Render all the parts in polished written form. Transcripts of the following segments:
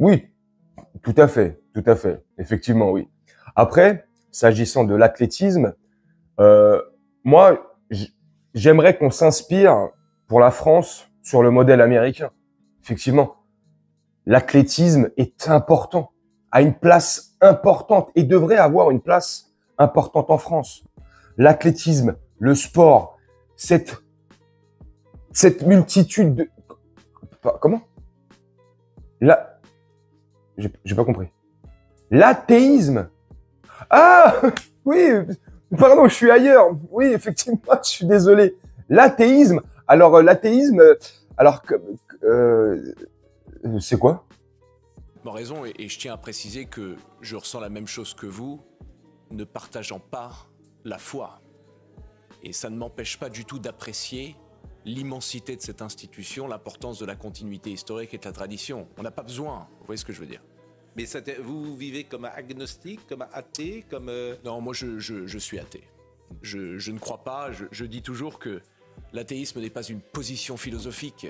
Oui, tout à fait, effectivement, oui. Après, s'agissant de l'athlétisme, euh, moi, j'aimerais qu'on s'inspire pour la France sur le modèle américain. Effectivement, l'athlétisme est important, a une place importante et devrait avoir une place importante en France. L'athlétisme, le sport, cette multitude de... Comment? Là, j'ai pas compris. L'athéisme. Ah, oui, pardon, je suis ailleurs. Oui, effectivement, je suis désolé. L'athéisme. Alors, l'athéisme, alors, c'est quoi? Raison, et je tiens à préciser que je ressens la même chose que vous, ne partageant pas la foi. Et ça ne m'empêche pas du tout d'apprécier l'immensité de cette institution, l'importance de la continuité historique et de la tradition. On n'a pas besoin, vous voyez ce que je veux dire. Mais vous vivez comme agnostique, comme athée, comme... Non, moi je suis athée. Je ne crois pas, je dis toujours que l'athéisme n'est pas une position philosophique,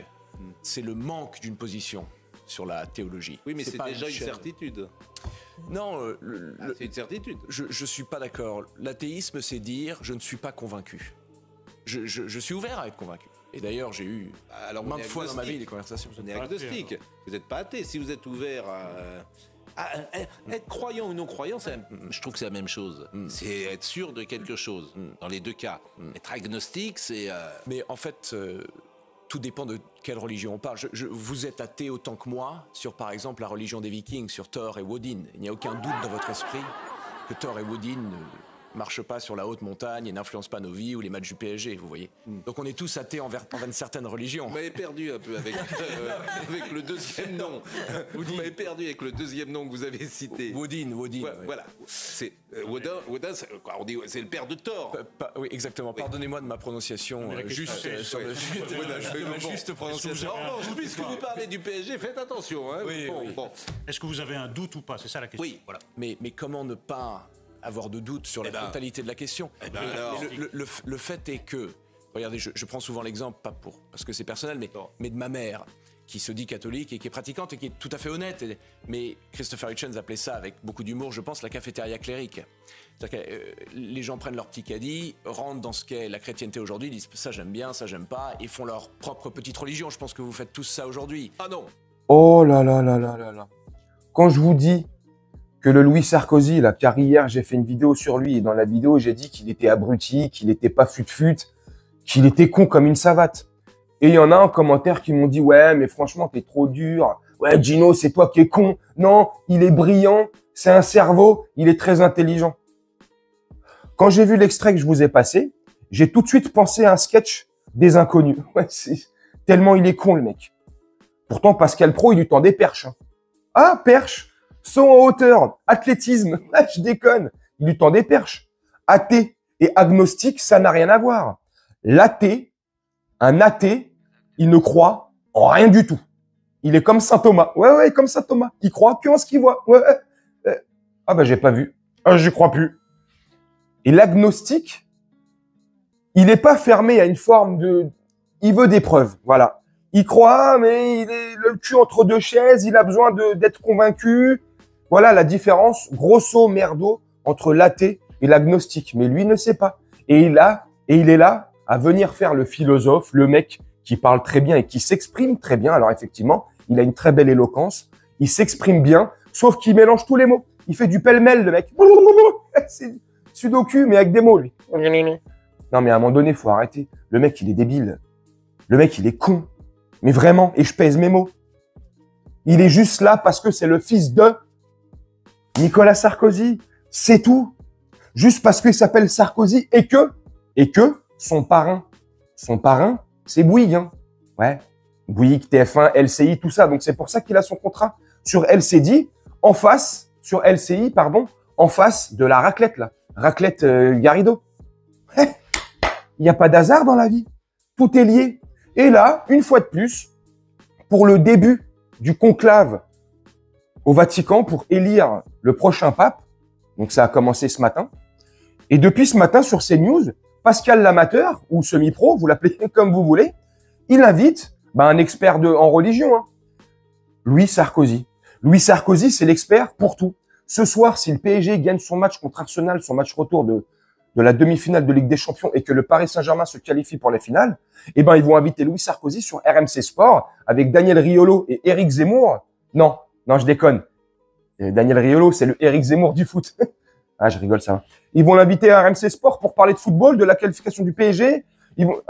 c'est le manque d'une position sur la théologie. Oui, mais c'est déjà une certitude. Non, c'est une certitude. Je suis pas d'accord. L'athéisme, c'est dire je ne suis pas convaincu. Je suis ouvert à être convaincu. Et d'ailleurs, j'ai eu maintes fois dans ma vie des conversations. Vous êtes agnostique. Vous n'êtes pas athée. Si vous êtes ouvert à être croyant ou non croyant, je trouve que c'est la même chose. C'est être sûr de quelque chose. Dans les deux cas. Être agnostique, c'est... Mais en fait... tout dépend de quelle religion on parle. Vous êtes athée autant que moi sur, par exemple, la religion des Vikings, sur Thor et Woden. Il n'y a aucun doute dans votre esprit que Thor et Woden ne marchent pas sur la haute montagne et n'influencent pas nos vies ou les matchs du PSG, vous voyez. Donc on est tous athées envers une certaine religion. Vous m'avez perdu un peu avec le deuxième nom. Vous m'avez perdu avec le deuxième nom que vous avez cité. Woden. Voilà. C'est Woden, c'est le père de Thor. Oui, exactement. Oui. Pardonnez-moi de ma prononciation juste sur le juste prononciation. Puisque vous parlez du PSG, faites attention. Hein. Oui. Est-ce que vous avez un doute ou pas? C'est ça la question. Oui. Voilà. Mais comment ne pas avoir de doute sur la totalité de la question? Le fait est que, regardez, je prends souvent l'exemple, pas parce que c'est personnel, mais de ma mère, qui se dit catholique et qui est pratiquante et qui est tout à fait honnête. Mais Christopher Hitchens appelait ça, avec beaucoup d'humour, je pense, la cafétéria clérique. C'est-à-dire que les gens prennent leur petit caddie, rentrent dans ce qu'est la chrétienté aujourd'hui, disent ça j'aime bien, ça j'aime pas, et font leur propre petite religion. Je pense que vous faites tous ça aujourd'hui. Ah non. Oh là là là là là là. Quand je vous dis que le Louis Sarkozy, là, car hier j'ai fait une vidéo sur lui, et dans la vidéo j'ai dit qu'il était abruti, qu'il était pas fut-fut, qu'il était con comme une savate. Et il y en a en commentaire qui m'ont dit « Ouais, mais franchement, t'es trop dur. Ouais, Gino, c'est toi qui es con. Non, il est brillant. C'est un cerveau. Il est très intelligent. » Quand j'ai vu l'extrait que je vous ai passé, j'ai tout de suite pensé à un sketch des Inconnus. Ouais, tellement il est con, le mec. Pourtant, Pascal Praud, il lui tend des perches. Hein. Ah, perche. Saut en hauteur. Athlétisme. Ah, je déconne. Il lui tend des perches. Athée et agnostique, ça n'a rien à voir. L'athée, un athée, il ne croit en rien du tout. Il est comme saint Thomas. Ouais, comme saint Thomas. Il croit que en ce qu'il voit. Ouais. Ah ben, j'ai pas vu. Ah, j'y crois plus. Et l'agnostique, il n'est pas fermé à une forme de... Il veut des preuves, voilà. Il croit, mais il est le cul entre deux chaises, il a besoin d'être convaincu. Voilà la différence, grosso merdo, entre l'athée et l'agnostique. Mais lui ne sait pas. Et il est là à venir faire le philosophe, le mec qui parle très bien et qui s'exprime très bien. Alors effectivement, il a une très belle éloquence, il s'exprime bien, sauf qu'il mélange tous les mots. Il fait du pêle-mêle, le mec. C'est sudoku, mais avec des mots, lui. Non, mais à un moment donné, faut arrêter. Le mec, il est débile. Le mec, il est con. Mais vraiment, et je pèse mes mots. Il est juste là parce que c'est le fils de Nicolas Sarkozy. C'est tout. Juste parce qu'il s'appelle Sarkozy et que son parrain, c'est Bouygues, hein. Ouais. Bouygues, TF1, LCI, tout ça. Donc, c'est pour ça qu'il a son contrat sur LCI, en face de la raclette, là. Raclette Garrido. Il n'y a pas d'hasard dans la vie. Tout est lié. Et là, une fois de plus, pour le début du conclave au Vatican pour élire le prochain pape, donc ça a commencé ce matin, et depuis ce matin sur CNews, Pascal l'amateur, ou semi-pro, vous l'appelez comme vous voulez, il invite un expert en religion, hein, Louis Sarkozy. Louis Sarkozy, c'est l'expert pour tout. Ce soir, si le PSG gagne son match contre Arsenal, son match retour de la demi-finale de Ligue des Champions et que le Paris Saint-Germain se qualifie pour la finale, eh ben, ils vont inviter Louis Sarkozy sur RMC Sport avec Daniel Riolo et Éric Zemmour. Non, je déconne. Daniel Riolo, c'est le Éric Zemmour du foot. Ah, je rigole ça. Ils vont l'inviter à RMC Sport pour parler de football, de la qualification du PSG. Ils vont,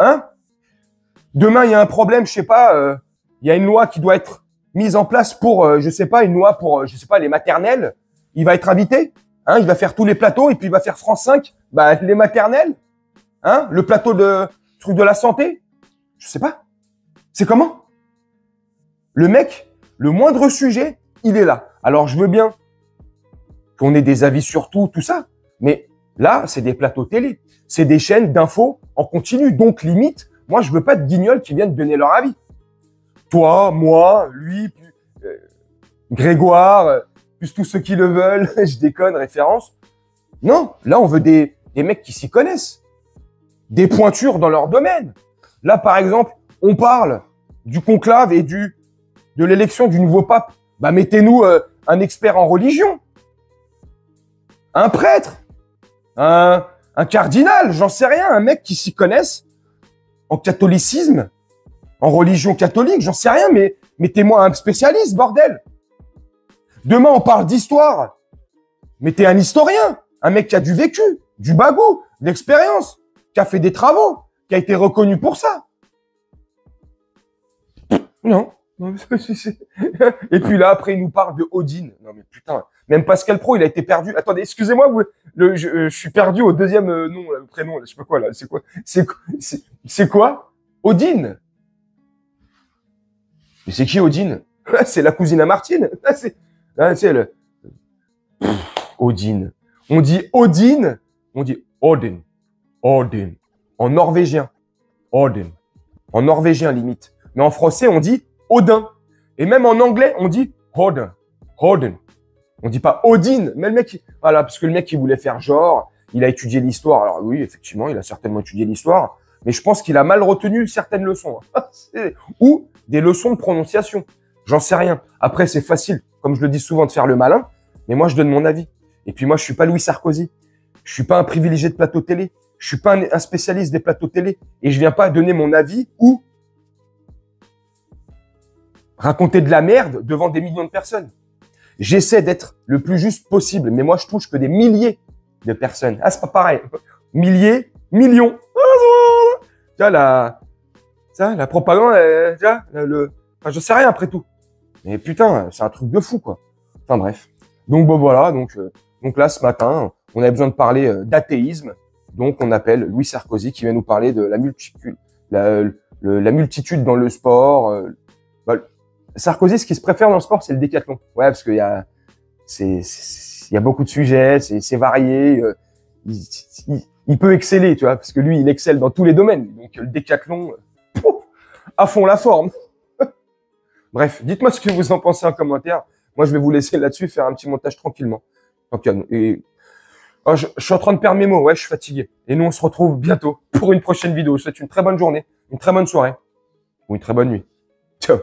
Demain, il y a un problème, je sais pas, il y a une loi qui doit être mise en place pour, je sais pas, une loi pour, je sais pas, les maternelles. Il va être invité, il va faire tous les plateaux et puis il va faire France 5, les maternelles, le plateau de truc de la santé. Je sais pas. C'est comment? Le mec, le moindre sujet, il est là. Alors, je veux bien qu'on ait des avis sur tout ça, mais là, c'est des plateaux télé, c'est des chaînes d'infos en continu. Donc, limite, moi, je veux pas de guignols qui viennent donner leur avis. Toi, moi, lui, Grégoire, plus tous ceux qui le veulent, je déconne, référence. Non, là, on veut des mecs qui s'y connaissent, des pointures dans leur domaine. Là, par exemple, on parle du conclave et de l'élection du nouveau pape. Mettez-nous un expert en religion, un prêtre, un cardinal, j'en sais rien, un mec qui s'y connaisse en catholicisme, en religion catholique, j'en sais rien, mais mettez-moi un spécialiste, bordel. Demain, on parle d'histoire. Mettez un historien, un mec qui a du vécu, du bagou, de l'expérience, qui a fait des travaux, qui a été reconnu pour ça. Non. Et puis là, après, il nous parle de Odine. Non, mais putain, même Pascal Pro, il a été perdu. Attendez, excusez-moi, je suis perdu au deuxième nom, le prénom, là, je sais pas quoi, là. C'est quoi? C'est quoi? Odine. Mais c'est qui Odine? C'est la cousine à Martine. C'est Odine. On dit Odine, on dit Odin. Odin. En norvégien. Odin. En norvégien, limite. Mais en français, on dit Odin. Et même en anglais, on dit Odin. Odin. On dit pas Odine. Mais le mec, voilà, parce que le mec, il voulait faire genre, il a étudié l'histoire. Alors oui, effectivement, il a certainement étudié l'histoire. Mais je pense qu'il a mal retenu certaines leçons. Ou des leçons de prononciation. J'en sais rien. Après, c'est facile, comme je le dis souvent, de faire le malin. Mais moi, je donne mon avis. Et puis moi, je suis pas Louis Sarkozy. Je suis pas un privilégié de plateau télé. Je suis pas un spécialiste des plateaux télé. Et je viens pas donner mon avis ou raconter de la merde devant des millions de personnes. J'essaie d'être le plus juste possible. Mais moi, je touche que des milliers de personnes. Ah, c'est pas pareil. Milliers, millions. Tu vois, la propagande, tu vois, enfin, je sais rien après tout. Mais putain, c'est un truc de fou, quoi. Enfin, bref. Donc, bon, voilà. Donc là, ce matin, on avait besoin de parler d'athéisme. Donc, on appelle Louis Sarkozy qui vient nous parler de la multitude, la multitude dans le sport. Sarkozy, ce qui se préfère dans le sport, c'est le décathlon. Ouais, parce qu'il y a beaucoup de sujets, c'est varié. Il peut exceller, tu vois, parce que lui, il excelle dans tous les domaines. Donc, le décathlon, à fond la forme. Bref, dites-moi ce que vous en pensez en commentaire. Moi, je vais vous laisser là-dessus faire un petit montage tranquillement. Et je suis en train de perdre mes mots. Ouais, je suis fatigué. Et nous, on se retrouve bientôt pour une prochaine vidéo. Je vous souhaite une très bonne journée, une très bonne soirée ou une très bonne nuit. Ciao.